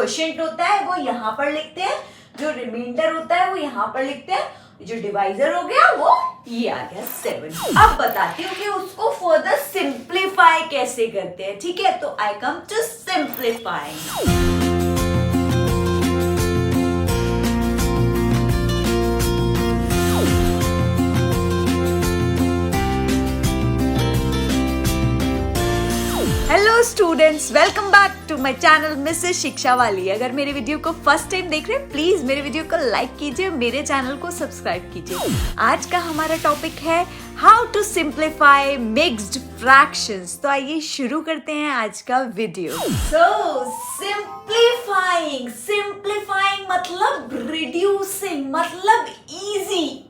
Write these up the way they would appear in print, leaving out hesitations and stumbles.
Quotient होता है वो यहाँ पर लिखते हैं, जो रिमाइंडर होता है वो यहाँ पर लिखते हैं, जो डिवाइजर हो गया वो ये आ गया 7। अब बताती हूँ कि उसको फर्दर सिंप्लीफाई कैसे करते हैं। ठीक है, तो I come to simplifying. Hello students, welcome back to my channel Mrs Shiksha वाली। अगर मेरे वीडियो को फर्स्ट टाइम देख रहे हैं प्लीज मेरे वीडियो को लाइक कीजिए, मेरे चैनल को सब्सक्राइब कीजिए। आज का हमारा टॉपिक है how to simplify mixed fractions. तो आइए शुरू करते हैं आज का वीडियो। सो सिंप्लीफाइंग मतलब रिड्यूसिंग, मतलब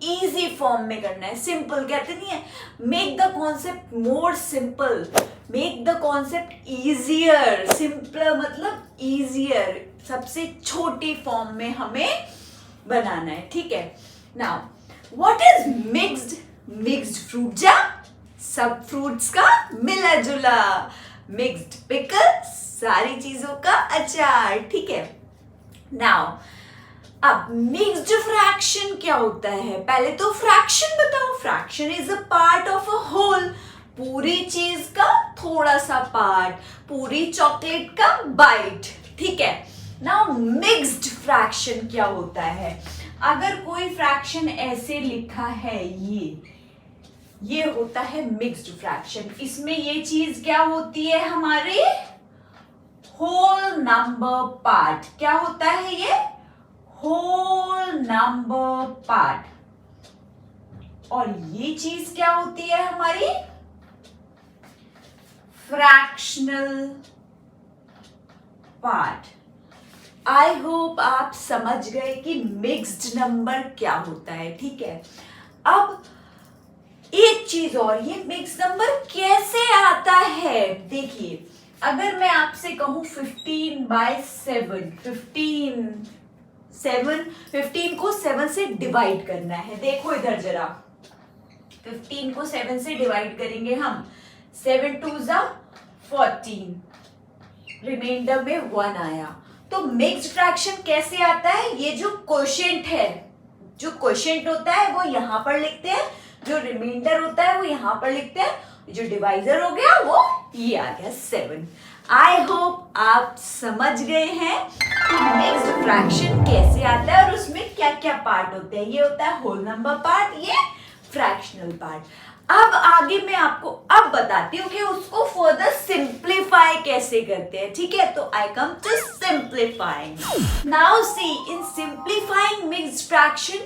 इजी फॉर्म में करना है। सिंपल कहते नहीं है, make the concept more simple, make the concept easier. Simple मतलब इजियर, सबसे छोटी फॉर्म में हमें बनाना है। ठीक है, now what is mixed fruit jam, सब फ्रूट्स का मिला जुला। मिक्स्ड पिकल, सारी चीजों का अचार। ठीक है, नाउ अब मिक्स्ड फ्रैक्शन क्या होता है? पहले तो फ्रैक्शन बताओ। Fraction is a part of a whole, पूरी चीज का थोड़ा सा पार्ट, पूरी चॉकलेट का बाइट। ठीक है, नाउ मिक्स्ड फ्रैक्शन क्या होता है? अगर कोई फ्रैक्शन ऐसे लिखा है, ये होता है मिक्स्ड फ्रैक्शन। इसमें ये चीज क्या होती है? हमारी होल नंबर पार्ट। क्या होता है ये? Whole number part. और ये चीज क्या होती है? हमारी फ्रैक्शनल पार्ट। आई होप आप समझ गए कि मिक्स्ड नंबर क्या होता है। ठीक है, अब एक चीज और, ये मिक्स्ड नंबर कैसे आता है? देखिए, अगर मैं आपसे कहूं 15/7, 15 को 7 से डिवाइड करना है। देखो इधर जरा, 15 को 7 से डिवाइड करेंगे हम। 7 2 14, रिमाइंडर में 1 आया। तो मिक्स्ड फ्रैक्शन कैसे आता है? ये जो क्वोशिएंट है, जो क्वोशिएंट होता है वो यहाँ पर लिखते हैं, जो रिमाइंडर होता है वो यहाँ पर लिखते हैं, जो डिवाइजर हो गया वो ये आ गया 7। आई होप आप समझ गए हैं कि मिक्स्ड फ्रैक्शन कैसे आता है और उसमें क्या क्या पार्ट होते हैं। ये होता है होल नंबर पार्ट, ये फ्रैक्शनल पार्ट। अब आगे मैं आपको अब बताती हूँ कि उसको फर्दर सिंप्लीफाई कैसे करते हैं। ठीक है, तो I come to simplifying. Now see, in simplifying mixed fraction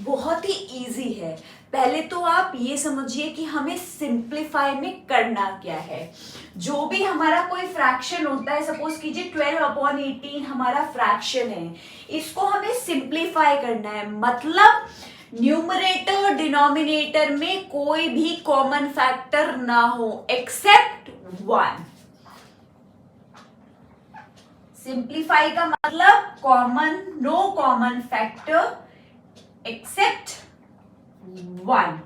बहुत ही इजी है। पहले तो आप ये समझिए कि हमें सिंप्लीफाई में करना क्या है। जो भी हमारा कोई फ्रैक्शन होता है, सपोज कीजिए 12/18 हमारा फ्रैक्शन है, इसको हमें सिंप्लीफाई करना है। मतलब न्यूमरेटर डिनोमिनेटर में कोई भी कॉमन फैक्टर ना हो एक्सेप्ट 1। सिंप्लीफाई का मतलब नो कॉमन फैक्टर एक्सेप्ट 1।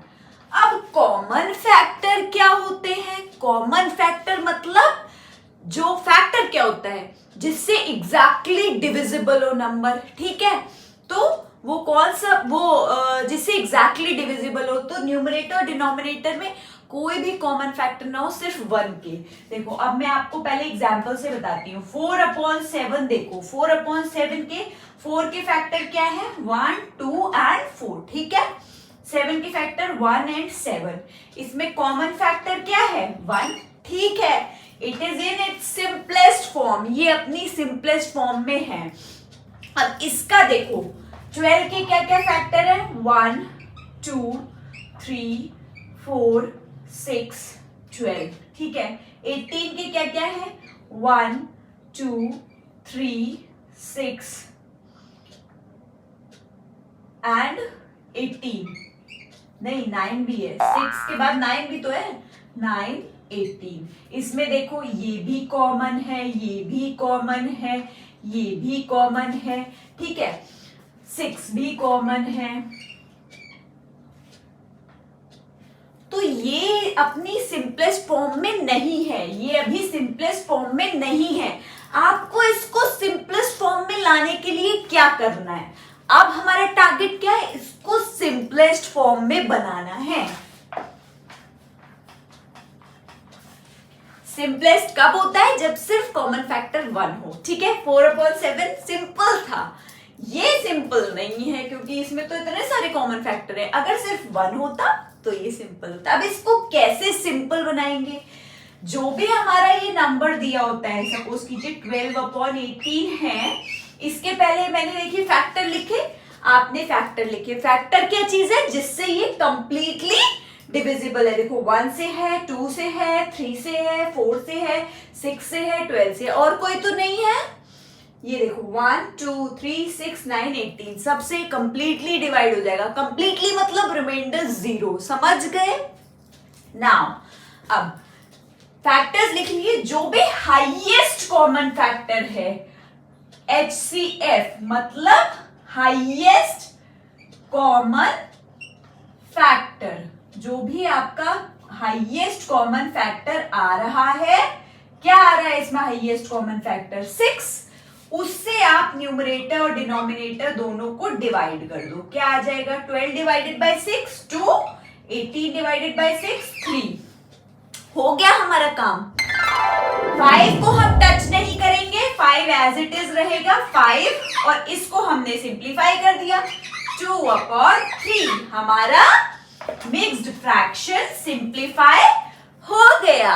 अब कॉमन फैक्टर क्या होते हैं? कॉमन फैक्टर मतलब जो फैक्टर क्या होता है? जिससे एग्जैक्टली डिविजिबल हो नंबर। ठीक है, तो वो कौन सा, वो जिससे एग्जैक्टली डिविजिबल हो। तो न्यूमरेटर डिनोमिनेटर में कोई भी कॉमन फैक्टर ना हो, सिर्फ 1 के। देखो, अब मैं आपको पहले एग्जांपल से बताती हूँ। 4/7 देखो, 4/7 के 4 के फैक्टर क्या है? 1 2 एंड 4। ठीक है, 7 के फैक्टर 1 एंड 7। इसमें कॉमन फैक्टर क्या है? 1। ठीक है, it is in its simplest form, ये अपनी सिंपलेस्ट फॉर्म में है। अब इसका देखो, 12 के क्या क्या फैक्टर है? 1 2 3 4 6 12। ठीक है, 18 के क्या क्या है? 1 2 3 6 एंड 18। नहीं, 9 भी है, 6 के बाद 9 भी तो है, 9 18। इसमें देखो, ये भी कॉमन है, ये भी कॉमन है, ये भी कॉमन है। ठीक है, 6 भी कॉमन है। तो ये अपनी सिंपलेस्ट फॉर्म में नहीं है, ये अभी सिंपलेस्ट फॉर्म में नहीं है। आपको इसको सिंपलेस्ट फॉर्म लाने के लिए क्या करना है? अब हमारा टारगेट क्या है? इसको सिंपलेस्ट फॉर्म में बनाना है। सिंपलेस्ट कब होता है? जब सिर्फ कॉमन फैक्टर 1 हो। ठीक है, 4/7 सिंपल था, ये सिंपल नहीं है क्योंकि इसमें तो इतने सारे कॉमन फैक्टर है। अगर सिर्फ 1 होता तो ये सिंपल होता। अब इसको कैसे सिंपल बनाएंगे? जो भी हमारा ये नंबर दिया होता है, सपोज कीजिए 12/18 है, इसके पहले मैंने देखिए फैक्टर लिखे, आपने फैक्टर लिखे। फैक्टर क्या चीज है? जिससे ये कंप्लीटली डिविजिबल है। देखो 1 से है, 2 से है, 3 से है, 4 से है, 6 से है, 12 से है, और कोई तो नहीं है। ये देखो 1 2 3 6 9 18 सबसे कंप्लीटली डिवाइड हो जाएगा। कंप्लीटली मतलब रिमाइंडर 0। समझ गए? नाउ अब फैक्टर्स लिख लिए। जो भी हाईएस्ट कॉमन फैक्टर है, HCF मतलब हाईएस्ट कॉमन फैक्टर, जो भी आपका हाईएस्ट कॉमन फैक्टर आ रहा है, क्या आ रहा है इसमें हाईएस्ट कॉमन फैक्टर? 6। उससे आप न्यूमरेटर और डिनोमिनेटर दोनों को डिवाइड कर दो। क्या आ जाएगा? 12 डिवाइडेड बाय 6 2, 18 डिवाइडेड बाय 6 3। हो गया हमारा काम। 5 को हम टच नहीं करेंगे, 5 एज इट इज रहेगा 5, और इसको हमने सिंप्लीफाई कर दिया। 2/3 हमारा मिक्स्ड फ्रैक्शन सिंप्लीफाई हो गया।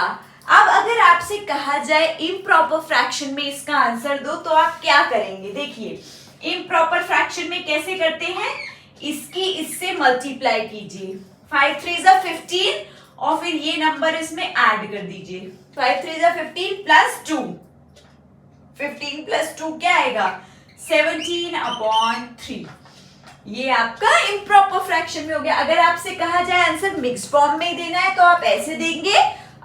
अब अगर आपसे कहा जाए इम्प्रॉपर फ्रैक्शन में इसका आंसर दो, तो आप क्या करेंगे? देखिए इम्प्रॉपर फ्रैक्शन में कैसे करते हैं? इसकी इससे मल्टीप्लाई कीजिए, 5 3 15, और फिर ये नंबर इसमें ऐड कर दीजिए। 5 3 15 प्लस 2, 15 प्लस 2 क्या आएगा? 17/3। ये आपका इम्प्रॉपर फ्रैक्शन में हो गया। अगर आपसे कहा जाए आंसर मिक्स्ड फॉर्म में देना है तो आप ऐसे देंगे,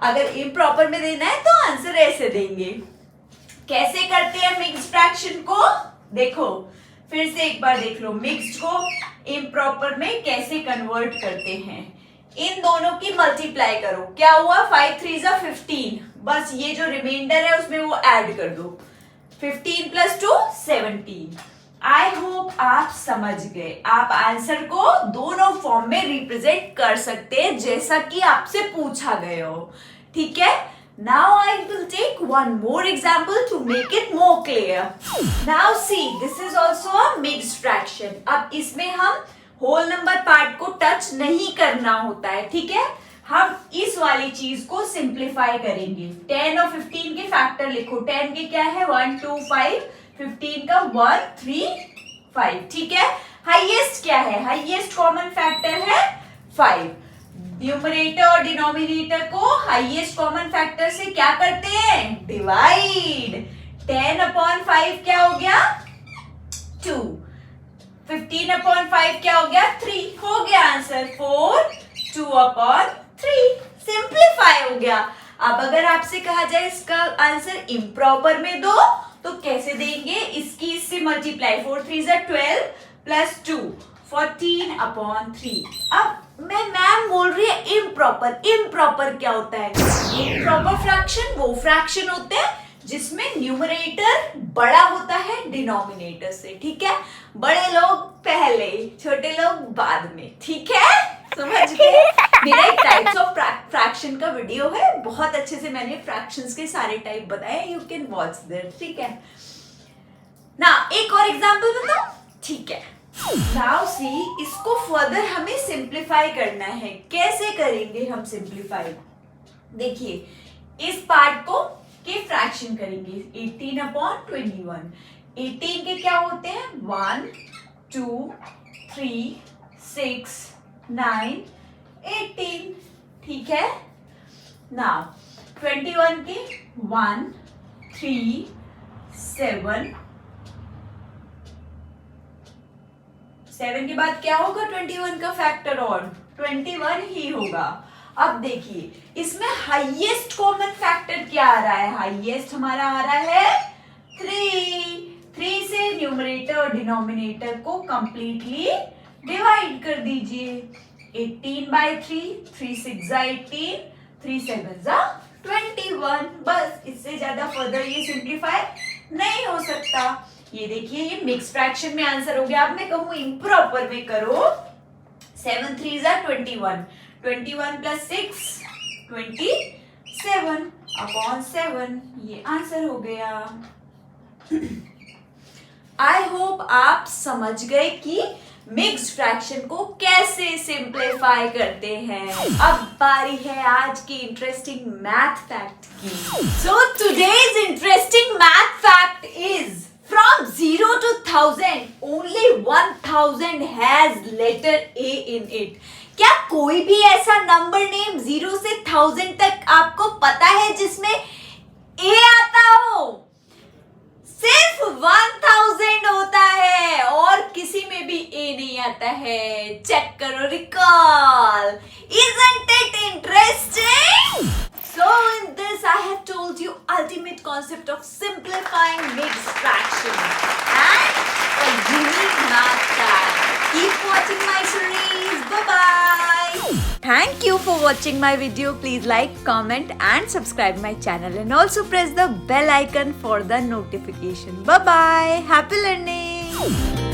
अगर इम्प्रॉपर में देना है तो आंसर ऐसे देंगे। कैसे करते हैं मिक्स्ड फ्रैक्शन को? देखो फिर से एक बार देख लो, मिक्स्ड को इम्प्रॉपर में कैसे कन्वर्ट करते हैं। इन दोनों की मल्टीप्लाई करो, क्या हुआ? 5 3 15, बस ये जो रिमाइंडर है उसमें वो ऐड कर दो। 15 प्लस 2 17। आई होप आप समझ गए। आप आंसर को दोनों फॉर्म में रिप्रेजेंट कर सकते हैं जैसा कि आपसे पूछा गया हो। ठीक है, now I will take one more example to make it more clear. Now see, this is also a mixed fraction. अब इसमें हम होल नंबर पार्ट को टच नहीं करना होता है। ठीक है, हम इस वाली चीज को सिंप्लीफाई करेंगे। 10 और 15 के फैक्टर लिखो। 10 के क्या है? 1 2 5, 15 का 1 3 5। ठीक है, हाईएस्ट क्या है? हाईएस्ट कॉमन फैक्टर है 5। न्यूमरेटर और डिनोमिनेटर को हाईएस्ट कॉमन फैक्टर से क्या करते हैं? डिवाइड। 10/5 क्या हो गया? 2। 15/5 क्या हो गया? 3। हो गया आंसर 4 2/3। सिंप्लीफाई हो गया। अब अगर आपसे कहा जाए इसका आंसर इम्प्रॉपर में दो, तो कैसे देंगे? इसकी इससे मल्टीप्लाई, 4 3 12 प्लस 2 14/3। अब मैम बोल रही है इम्प्रॉपर। इम्प्रॉपर क्या होता है? इम्प्रॉपर फ्रैक्शन वो फ्रैक्शन होते हैं जिसमें न्यूमरेटर बड़ा होता है डिनोमिनेटर से। ठीक है, बड़े लोग पहले, छोटे लोग बाद में। ठीक है, समझ गए? मेरा एक टाइप्स ऑफ फ्रैक्शन का वीडियो है, बहुत अच्छे से मैंने फ्रैक्शंस के सारे टाइप बताए, यू कैन वॉच देयर। ठीक है ना, एक और एग्जांपल बताओ। ठीक है, नाउ सी, इसको फर्दर हमें सिंप्लीफाई करना है। कैसे करेंगे हम सिंप्लीफाई? देखिए इस पार्ट को के फ्रैक्शन करेंगे। 18/21। 18 के क्या होते हैं? 1 2 3 6 9 18। ठीक है, नाउ 21 के 1 3 7 7 के बाद क्या होगा? 21 का फैक्टर और 21 ही होगा। अब देखिए इसमें हाईएस्ट कॉमन फैक्टर क्या आ रहा है? हाईएस्ट हमारा आ रहा है 3 से न्यूमरेटर और डिनोमिनेटर को कंप्लीटली डिवाइड कर दीजिए। 18/3, 3 6 18, 3 7 21। बस, इससे ज्यादा फर्दर ये सिंप्लीफाई नहीं हो सकता। ये देखिए ये मिक्स फ्रैक्शन में आंसर हो गया। अब मैं कहूँ इम्प्रॉपर में करो। 7 3 21, 21 प्लस 6 27 अपॉन 7, ये आंसर हो गया। आई होप आप समझ गए कि मिक्स्ड फ्रैक्शन को कैसे सिंप्लीफाई करते हैं। अब बारी है आज की इंटरेस्टिंग मैथ फैक्ट की। So today's interesting math fact is from 0 to 1000 only 1000 has letter A in it। क्या कोई भी ऐसा नंबर नेम 0 से 1000 तक आपको पता है जिसमें A आता हो? सिर्फ 1000 होता है और किसी में भी A नहीं आता है। चेक करो recall. Isn't it interesting? So in this I have told you ultimate concept of simplifying mixed fraction and a unique math fact. Keep watching my series. Bye bye. Thank you for watching my video. Please like, comment and subscribe my channel and also press the bell icon for the notification. Bye bye. Happy learning.